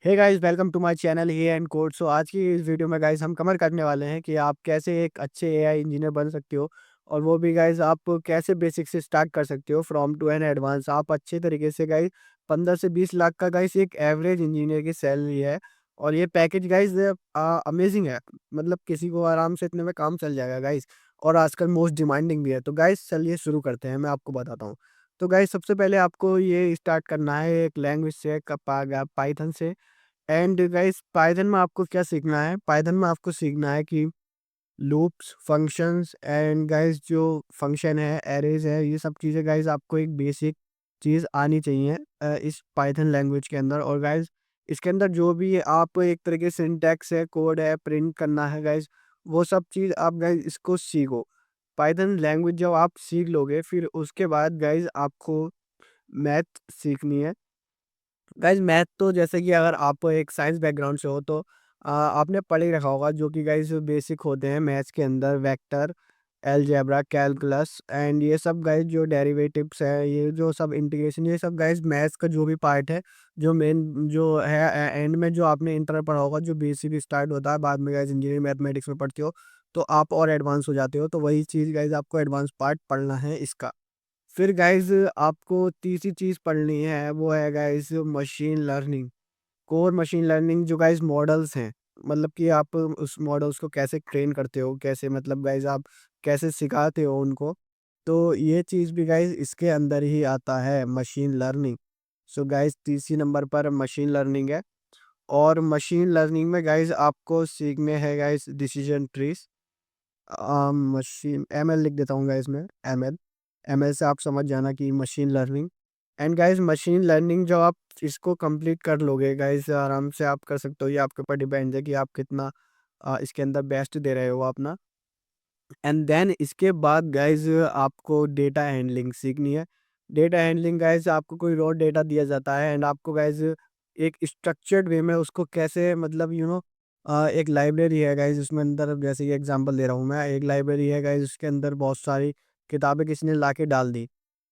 Hey guys, welcome to my channel hey and code. So आज की इस video में गाइस हम कवर करने वाले हैं कि आप कैसे एक अच्छे एआई इंजीनियर बन सकते हो। और वो भी गाइस आप कैसे बेसिक से स्टार्ट कर सकते हो फ्रॉम टू एन एडवांस। आप अच्छे तरीके से गाइस 15 से 20 लाख का गाइस एक एवरेज इंजीनियर की सैलरी है। और ये पैकेज गाइस अमेजिंग है। मतलब किसी को आराम से इतने में काम चल जाएगा गाइस। और आजकल मोस्ट डिमांडिंग भी है। तो गाइस चलिए शुरू करते हैं, मैं आपको बताता हूँ। तो गाइस सबसे पहले आपको ये स्टार्ट करना है एक लैंग्वेज से, पाइथन से। एंड गाइस पाइथन में आपको क्या सीखना है? पाइथन में आपको सीखना है कि लूप्स, फंक्शंस एंड गाइस जो फंक्शन है, एरेज है, ये सब चीज़ें गाइस आपको एक बेसिक चीज़ आनी चाहिए इस पाइथन लैंग्वेज के अंदर। और गाइस इसके अंदर जो भी आप एक तरीके से सिंटैक्स है, कोड है, प्रिंट करना है गाइस, वो सब चीज़ आप गाइस इसको सीखो। पाइथन लैंग्वेज जब आप सीख लोगे फिर उसके बाद गाइस आपको मैथ सीखनी है। गाइस मैथ तो जैसे कि अगर आप एक साइंस बैकग्राउंड से हो तो आपने पढ़ ही रखा होगा, जो कि गाइस बेसिक होते हैं मैथ्स के अंदर। वेक्टर, अलजेब्रा, कैलकुलस एंड ये सब गाइस जो डेरिवेटिव्स है, ये जो सब इंटीग्रेशन, ये सब गाइस मैथ्स का जो भी पार्ट है, जो मेन जो है एंड में जो आपने इंटर पढ़ा होगा, जो बेसिक स्टार्ट होता है, बाद में गाइस इंजीनियरिंग मैथमेटिक्स में पढ़ते हो तो आप और एडवांस हो जाते हो। तो वही चीज़ गाइस आपको एडवांस पार्ट पढ़ना है इसका। फिर गाइस आपको तीसरी चीज़ पढ़नी है, वो है guys machine learning. Core machine learning जो गाइस मॉडल्स हैं, मतलब कि आप उस मॉडल्स को कैसे ट्रेन करते हो, कैसे मतलब गाइस आप कैसे सिखाते हो उनको। तो ये चीज़ भी गाइस इसके अंदर ही आता है, मशीन लर्निंग। सो गाइस तीसरी नंबर पर मशीन लर्निंग है। और मशीन लर्निंग में गाइस आपको सीखने हैं guys decision trees. Machine ML लिख देता हूँ गाइस मैं, एमएल। एमएल से आप समझ जाना कि machine learning. And guys machine learning जब आप इसको कंप्लीट कर लोगे गाइस, आराम से आप कर सकते हो। ये आपके ऊपर डिपेंड है कि आप कितना इसके अंदर बेस्ट दे रहे हो अपना। एंड देन इसके बाद गाइस आपको डेटा हैंडलिंग सीखनी है। डेटा हैंडलिंग गाइस आपको कोई रॉ डेटा दिया जाता है एंड आपको गाइस एक स्ट्रक्चर्ड वे में उसको कैसे मतलब एक लाइब्रेरी है गाइस उसमें अंदर, जैसे कि एग्जांपल दे रहा हूँ मैं, एक लाइब्रेरी है गाइस उसके अंदर बहुत सारी किताबें किसी ने लाके डाल दी,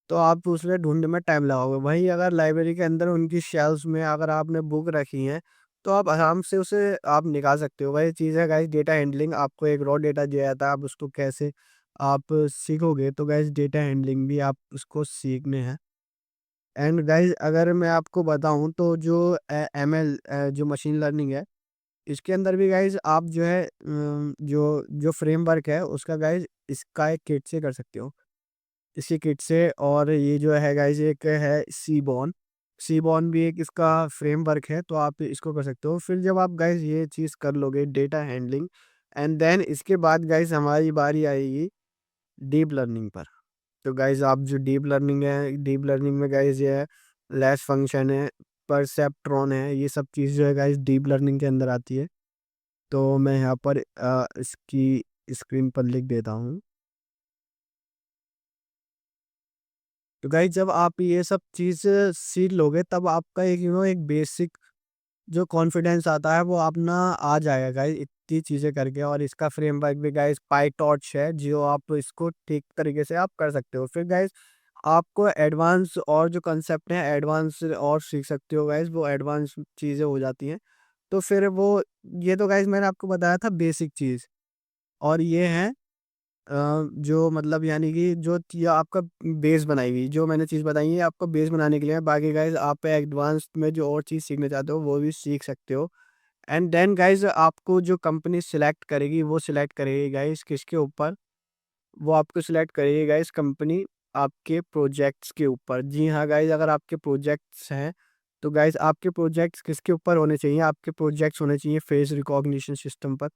तो आप उसमें ढूँढने में टाइम लगाओगे। वहीं अगर लाइब्रेरी के अंदर उनकी शेल्व्स में अगर आपने बुक रखी हैं, तो आप आराम से उसे आप निकाल सकते हो। वही चीज़ है गाइस डेटा हैंडलिंग। आपको एक रॉ डेटा दिया जाता है, आप उसको कैसे आप सीखोगे, तो गाइस डेटा हैंडलिंग भी आप उसको सीखने हैं। एंड गाइस अगर मैं आपको बताऊँ तो जो एमएल जो मशीन लर्निंग है, इसके अंदर भी गाइस आप जो है जो जो फ्रेमवर्क है उसका गाइस इसका एक किट से कर सकते हो। इसी किट से। और ये जो है गाइस एक है सीबॉन। सीबॉन भी एक इसका फ्रेमवर्क है, तो आप इसको कर सकते हो। फिर जब आप गाइस ये चीज़ कर लोगे डेटा हैंडलिंग, एंड देन इसके बाद गाइस हमारी बारी आएगी डीप लर्निंग पर। तो गाइस आप जो डीप लर्निंग है, डीप लर्निंग में गाइस ये है लैस फंक्शन है, परसेप्ट्रॉन है, ये सब चीज़ जो है गाइस डीप लर्निंग के अंदर आती है। तो मैं यहाँ पर इसकी स्क्रीन पर लिख देता हूँ। तो गाइस जब आप ये सब चीज़ सीख लोगे तब आपका एक एक बेसिक जो कॉन्फिडेंस आता है वो अपना आ जाएगा गाइस इतनी चीज़ें करके। और इसका फ्रेमवर्क भी गाइस पाईटॉर्च है, जो आप इसको ठीक तरीके से आप कर सकते हो। फिर गाइस आपको एडवांस और जो कंसेप्ट है एडवांस और सीख सकते हो गाइस, वो एडवांस चीज़ें हो जाती हैं। तो फिर वो ये तो गाइस मैंने आपको बताया था बेसिक चीज़। और ये है जो मतलब यानी कि जो आपका बेस बनाई हुई जो मैंने चीज़ बताई है आपको बेस बनाने के लिए है। बाकी गाइस आप एडवांस में जो और चीज़ सीखना चाहते हो वो भी सीख सकते हो। एंड देन गाइस आपको जो कंपनी सिलेक्ट करेगी वो सिलेक्ट करेगी गाइस किसके ऊपर? वो आपको सिलेक्ट करेगी गाइस कंपनी आपके प्रोजेक्ट्स के ऊपर। जी हाँ गाइस, अगर आपके प्रोजेक्ट्स हैं तो गाइस आपके प्रोजेक्ट्स किसके ऊपर होने चाहिए? आपके प्रोजेक्ट्स होने चाहिए फेस रिकॉग्निशन सिस्टम पर।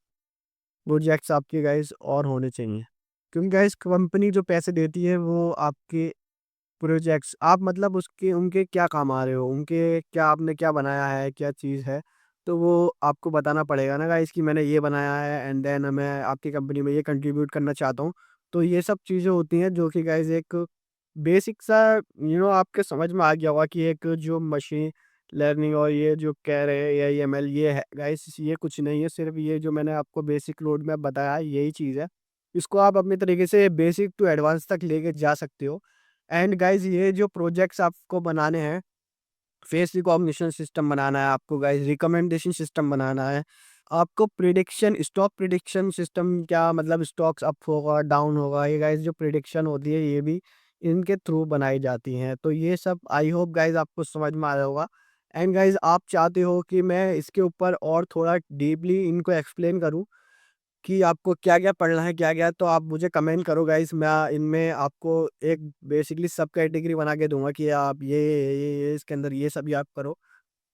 प्रोजेक्ट्स आपके गाइस और होने चाहिए, क्योंकि गाइस कंपनी जो पैसे देती है वो आपके प्रोजेक्ट्स, आप मतलब उसके उनके क्या काम आ रहे हो, उनके क्या आपने क्या बनाया है, क्या चीज़ है, तो वो आपको बताना पड़ेगा ना गाइस कि मैंने ये बनाया है एंड देन मैं आपकी कंपनी में ये कंट्रीब्यूट करना चाहता हूँ। तो ये सब चीज़ें होती हैं जो कि गाइस एक बेसिक सा आपके समझ में आ गया होगा कि एक जो मशीन लर्निंग और ये जो कह रहे हैं एआईएमएल ये है गाइस, ये कुछ नहीं है, सिर्फ ये जो मैंने आपको बेसिक रोड मैप बताया यही चीज़ है। इसको आप अपने तरीके से बेसिक टू एडवांस तक लेके जा सकते हो। एंड गाइस ये जो प्रोजेक्ट्स आपको बनाने हैं फेस रिकॉग्निशन सिस्टम बनाना है आपको गाइस, रिकमेंडेशन सिस्टम बनाना है, आपको प्रिडिक्शन स्टॉक प्रिडिक्शन सिस्टम, क्या मतलब स्टॉक्स अप होगा डाउन होगा, ये गाइस जो प्रिडिक्शन होती है ये भी इनके थ्रू बनाई जाती हैं। तो ये सब आई होप गाइस आपको समझ में आया होगा। एंड गाइस आप चाहते हो कि मैं इसके ऊपर और थोड़ा डीपली इनको एक्सप्लेन करूं कि आपको क्या-क्या पढ़ना है, क्या-क्या, तो आप मुझे कमेंट करो गाइस, मैं इनमें आपको एक बेसिकली सब कैटेगरी बना के दूँगा कि आप ये इसके अंदर ये सब आप करो।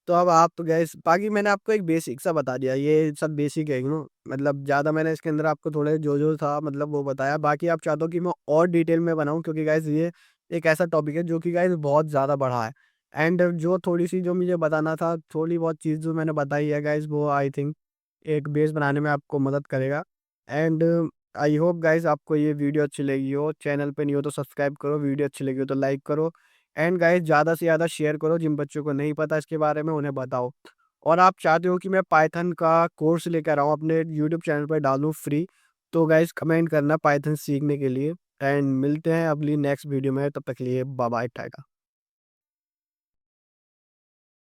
तो अब आप तो गाइस बाकी मैंने आपको एक बेसिक सा बता दिया, ये सब बेसिक है मतलब ज़्यादा मैंने इसके अंदर आपको थोड़े जो था मतलब वो बताया। बाकी आप चाहते हो कि मैं और डिटेल में बनाऊँ, क्योंकि गाइस ये एक ऐसा टॉपिक है जो कि गाइस बहुत ज़्यादा बड़ा है। एंड जो थोड़ी-सी जो मुझे बताना था, थोड़ी बहुत चीज़ जो मैंने बताई है गाइस, वो आई थिंक एक बेस बनाने में आपको मदद करेगा। एंड आई होप गाइस आपको ये वीडियो अच्छी लगी हो। चैनल पे नहीं हो तो सब्सक्राइब करो, वीडियो अच्छी लगी हो तो लाइक करो। एंड गाइस ज़्यादा से ज़्यादा शेयर करो, जिन बच्चों को नहीं पता इसके बारे में उन्हें बताओ। और आप चाहते हो कि मैं पाइथन का कोर्स लेकर आऊँ अपने यूट्यूब चैनल पे डालूँ फ्री, तो गाइस कमेंट करना पाइथन सीखने के लिए। एंड मिलते हैं अगली नेक्स्ट वीडियो में, तब तक के लिए बाय बाय टाटा।